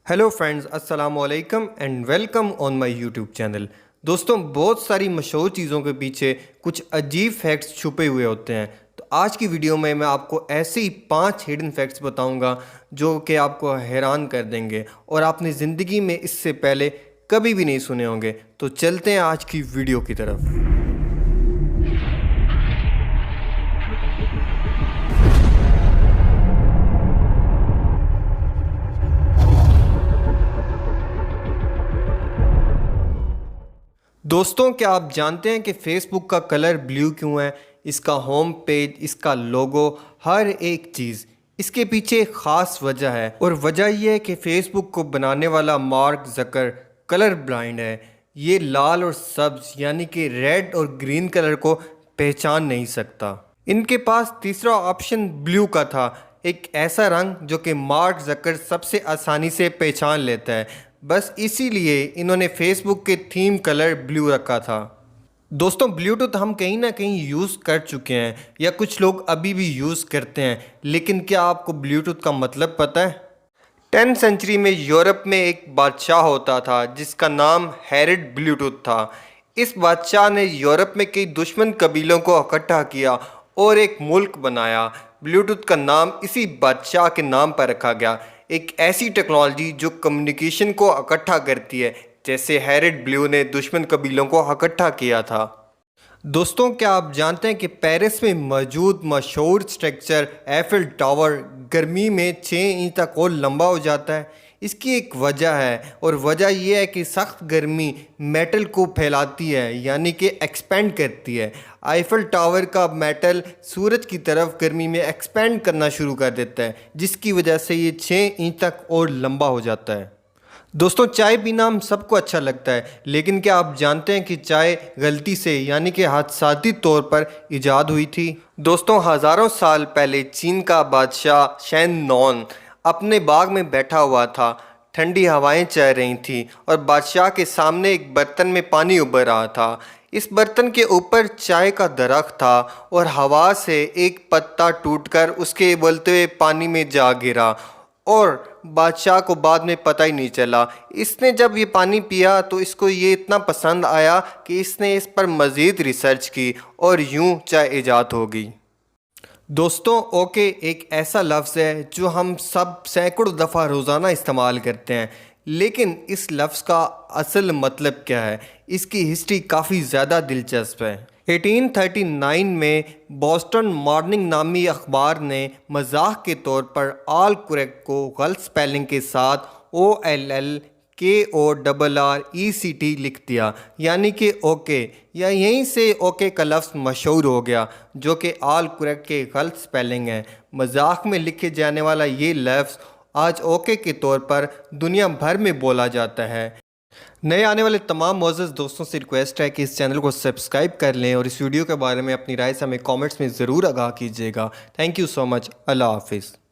Hello friends, अस्सलाम वालेकुम and welcome on my YouTube channel. दोस्तों, बहुत सारी मशहूर चीज़ों के पीछे कुछ अजीब फैक्ट्स छुपे हुए होते हैं। तो आज की वीडियो में मैं आपको ऐसे ही 5 हिडन फैक्ट्स बताऊंगा जो कि आपको हैरान कर देंगे और आपने ज़िंदगी में इससे पहले कभी भी नहीं सुने होंगे। तो चलते हैं आज की वीडियो की तरफ। दोस्तों, क्या आप जानते हैं कि फेसबुक का कलर ब्लू क्यों है? इसका होम पेज, इसका लोगो, हर एक चीज़, इसके पीछे एक ख़ास वजह है। और वजह यह है कि फेसबुक को बनाने वाला मार्क ज़कर कलर ब्लाइंड है। ये लाल और सब्ज यानी कि रेड और ग्रीन कलर को पहचान नहीं सकता। इनके पास तीसरा ऑप्शन ब्लू का था, एक ऐसा रंग जो कि मार्क ज़कर सबसे आसानी से पहचान लेता है। बस इसीलिए इन्होंने फेसबुक के थीम कलर ब्लू रखा था। दोस्तों, ब्लूटूथ हम कहीं ना कहीं यूज़ कर चुके हैं या कुछ लोग अभी भी यूज़ करते हैं, लेकिन क्या आपको ब्लूटूथ का मतलब पता है? 10th सेंचुरी में यूरोप में एक बादशाह होता था जिसका नाम हेरड ब्लूटूथ था। इस बादशाह ने यूरोप में कई दुश्मन कबीलों को इकट्ठा किया और एक मुल्क बनाया। ब्लूटूथ का नाम इसी बादशाह के नाम पर रखा गया। एक ऐसी टेक्नोलॉजी जो कम्युनिकेशन को इकट्ठा करती है, जैसे हेरड ब्लू ने दुश्मन कबीलों को इकट्ठा किया था। दोस्तों, क्या आप जानते हैं कि पेरिस में मौजूद मशहूर स्ट्रक्चर एफिल टावर गर्मी में 6 इंच तक और लंबा हो जाता है? इसकी एक वजह है और वजह यह है कि सख्त गर्मी मेटल को फैलाती है, यानी कि एक्सपेंड करती है। आईफल टावर का मेटल सूरज की तरफ गर्मी में एक्सपेंड करना शुरू कर देता है, जिसकी वजह से ये 6 इंच तक और लंबा हो जाता है। दोस्तों, चाय पीना हम सबको अच्छा लगता है, लेकिन क्या आप जानते हैं कि चाय गलती से यानी कि हादसाती तौर पर ईजाद हुई थी? दोस्तों, हज़ारों साल पहले चीन का बादशाह शेन नॉन अपने बाग में बैठा हुआ था। ठंडी हवाएं चल रही थीं और बादशाह के सामने एक बर्तन में पानी उबर रहा था। इस बर्तन के ऊपर चाय का दरख्त था और हवा से एक पत्ता टूटकर उसके उबलते हुए पानी में जा गिरा और बादशाह को बाद में पता ही नहीं चला। इसने जब ये पानी पिया तो इसको ये इतना पसंद आया कि इसने इस पर मज़ीद रिसर्च की और यूं चाय ईजाद हो गई। दोस्तों, ओके एक ऐसा लफ्ज़ है जो हम सब सैकड़ों दफ़ा रोज़ाना इस्तेमाल करते हैं, लेकिन इस लफ्ज़ का असल मतलब क्या है? इसकी हिस्ट्री काफ़ी ज़्यादा दिलचस्प है। 1839 में बॉस्टन मॉर्निंग नामी अखबार ने मजाक के तौर पर ऑल करेक्ट को गलत स्पेलिंग के साथ OLLKORRECT लिख दिया, यानी कि ओके, या यहीं से ओके का लफ्ज़ मशहूर हो गया, जो कि ऑल करेक्ट के गलत स्पेलिंग है। मजाक में लिखे जाने वाला ये लफ्ज़ आज ओके के तौर पर दुनिया भर में बोला जाता है। नए आने वाले तमाम मोअज़्ज़ज़ दोस्तों से रिक्वेस्ट है कि इस चैनल को सब्सक्राइब कर लें और इस वीडियो के बारे में अपनी राय से हमें कमेंट्स में ज़रूर आगाह कीजिएगा। Thank you so much. अल्लाह हाफिज़।